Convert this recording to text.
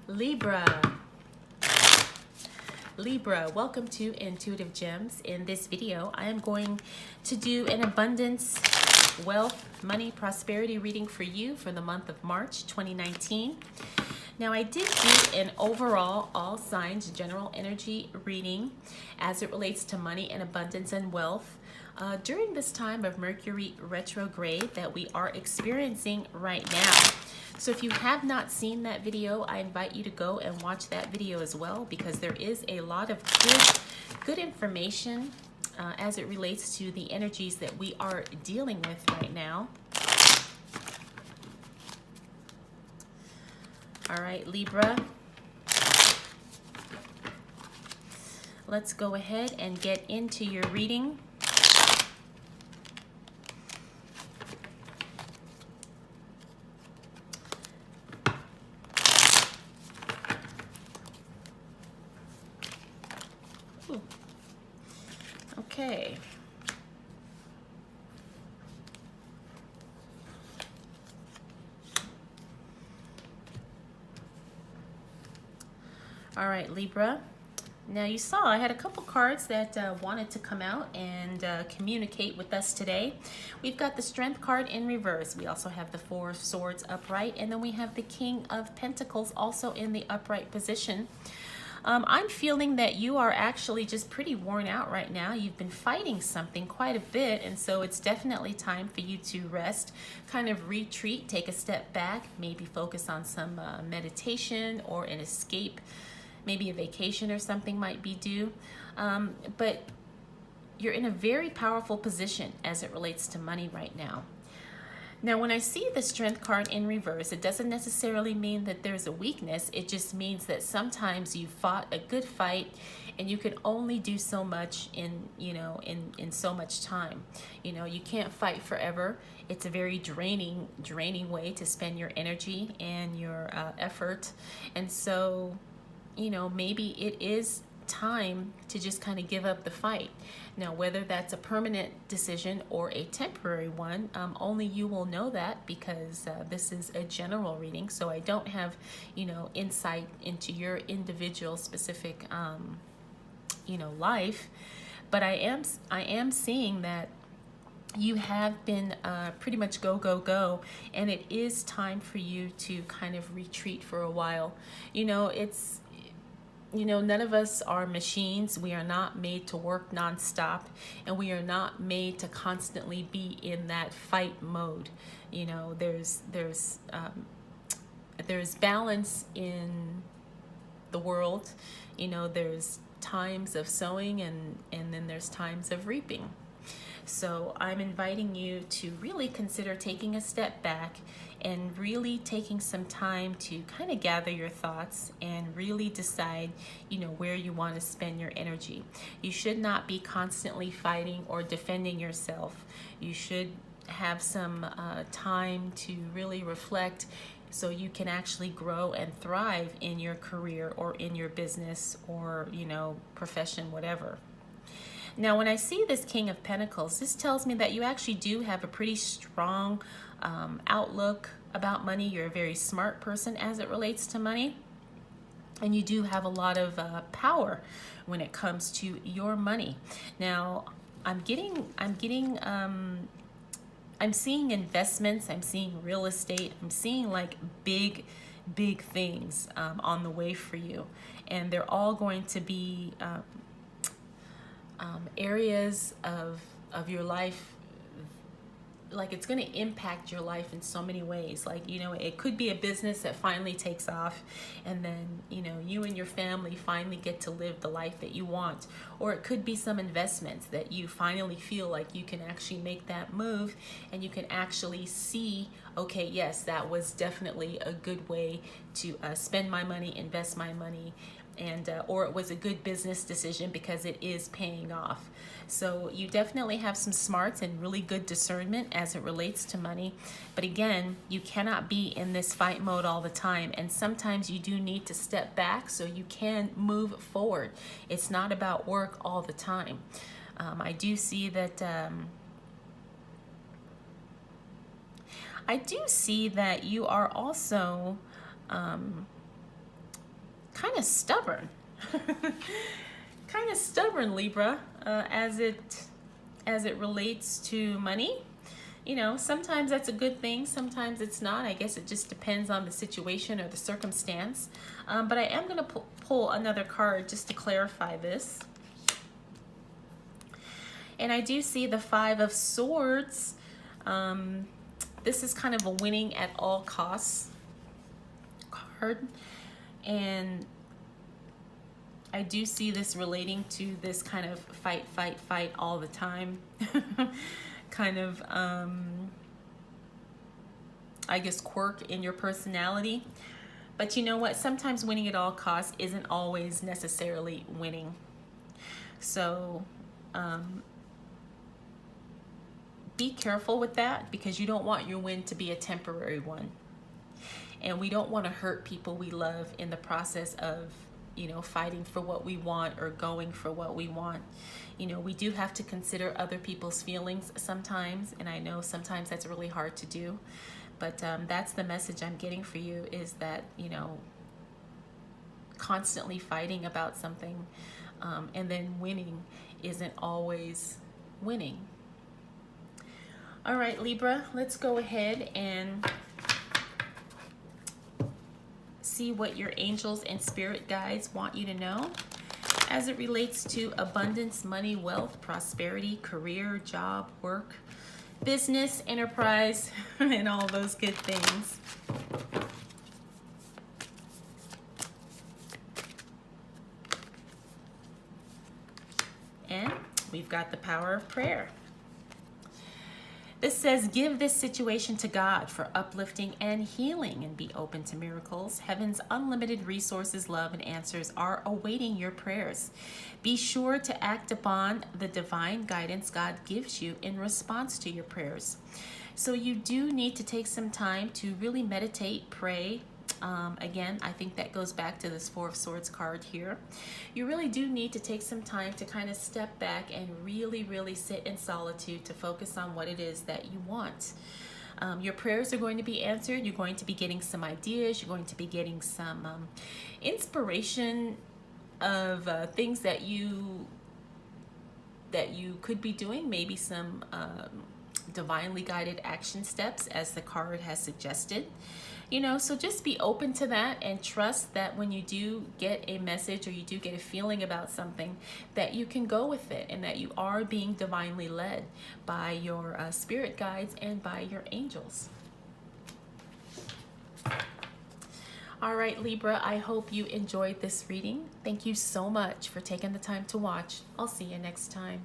Libra. Libra, welcome to Intuitive Gems. In this video, I am going to do an abundance, wealth, money, prosperity reading for you for the month of March 2019. Now, I did do an overall all signs general energy reading as it relates to money and abundance and wealth during this time of Mercury retrograde that we are experiencing right now. So if you have not seen that video, I invite you to go and watch that video as well, because there is a lot of good information as it relates to the energies that we are dealing with right now. All right, Libra. Let's go ahead and get into your reading. Ooh. Okay. All right, Libra. Now you saw I had a couple cards that wanted to come out and communicate with us today. We've got the Strength card in reverse. We also have the Four of Swords upright, and then we have the King of Pentacles also in the upright position. I'm feeling that you are actually just pretty worn out right now. You've been fighting something quite a bit, and so it's definitely time for you to rest, kind of retreat, take a step back, maybe focus on some meditation or an escape. Maybe a vacation or something might be due. But you're in a very powerful position as it relates to money right now. Now, when I see the Strength card in reverse, it doesn't necessarily mean that there's a weakness. It just means that sometimes you fought a good fight and you can only do so much in so much time. You can't fight forever. It's a very draining way to spend your energy and your effort. And so, maybe it is time to just kind of give up the fight. Now, whether that's a permanent decision or a temporary one, only you will know that, because this is a general reading. So I don't have, insight into your individual specific, life. But I am seeing that you have been pretty much go, and it is time for you to kind of retreat for a while. None of us are machines. We are not made to work nonstop, and we are not made to constantly be in that fight mode. There's balance in the world. There's times of sowing and then there's times of reaping. So I'm inviting you to really consider taking a step back and really taking some time to kind of gather your thoughts and really decide, where you want to spend your energy. You should not be constantly fighting or defending yourself. You should have some time to really reflect so you can actually grow and thrive in your career or in your business or, profession, whatever. Now, when I see this King of Pentacles, this tells me that you actually do have a pretty strong outlook about money. You're a very smart person as it relates to money, and you do have a lot of power when it comes to your money. Now, I'm seeing investments. I'm seeing real estate. I'm seeing like big things on the way for you, and they're all going to be areas of your life. Like, it's going to impact your life in so many ways. Like, it could be a business that finally takes off, and then, you and your family finally get to live the life that you want. Or it could be some investments that you finally feel like you can actually make that move, and you can actually see, okay, yes, that was definitely a good way to spend my money, invest my money, and or it was a good business decision because it is paying off. So you definitely have some smarts and really good discernment as it relates to money. But again, you cannot be in this fight mode all the time, and sometimes you do need to step back so you can move forward. It's not about work all the time. I do see that you are also kind of stubborn. Kind of stubborn, Libra, as it relates to money. You know, sometimes that's a good thing, sometimes it's not. I guess it just depends on the situation or the circumstance. But I am going to pull another card just to clarify this. And I do see the Five of Swords. This is kind of a winning at all costs card. And I do see this relating to this kind of fight, fight, fight all the time. Kind of, I guess, quirk in your personality. But you know what? Sometimes winning at all costs isn't always necessarily winning. So be careful with that, because you don't want your win to be a temporary one. And we don't want to hurt people we love in the process of, you know, fighting for what we want or going for what we want. You know, we do have to consider other people's feelings sometimes, and I know sometimes that's really hard to do, but that's the message I'm getting for you, is that, you know, constantly fighting about something and then winning isn't always winning. All right, Libra, let's go ahead and see what your angels and spirit guides want you to know as it relates to abundance, money, wealth, prosperity, career, job, work, business, enterprise, and all those good things. And we've got the power of prayer. This says, give this situation to God for uplifting and healing, and be open to miracles. Heaven's unlimited resources, love, and answers are awaiting your prayers. Be sure to act upon the divine guidance God gives you in response to your prayers. So you do need to take some time to really meditate, pray. Again, I think that goes back to this Four of Swords card here. You really do need to take some time to kind of step back and really, really sit in solitude to focus on what it is that you want. Your prayers are going to be answered. You're going to be getting some ideas. You're going to be getting some inspiration of things that you could be doing, maybe some divinely guided action steps, as the card has suggested. You know, so just be open to that and trust that when you do get a message or you do get a feeling about something, that you can go with it, and that you are being divinely led by your spirit guides and by your angels. All right, Libra, I hope you enjoyed this reading. Thank you so much for taking the time to watch. I'll see you next time.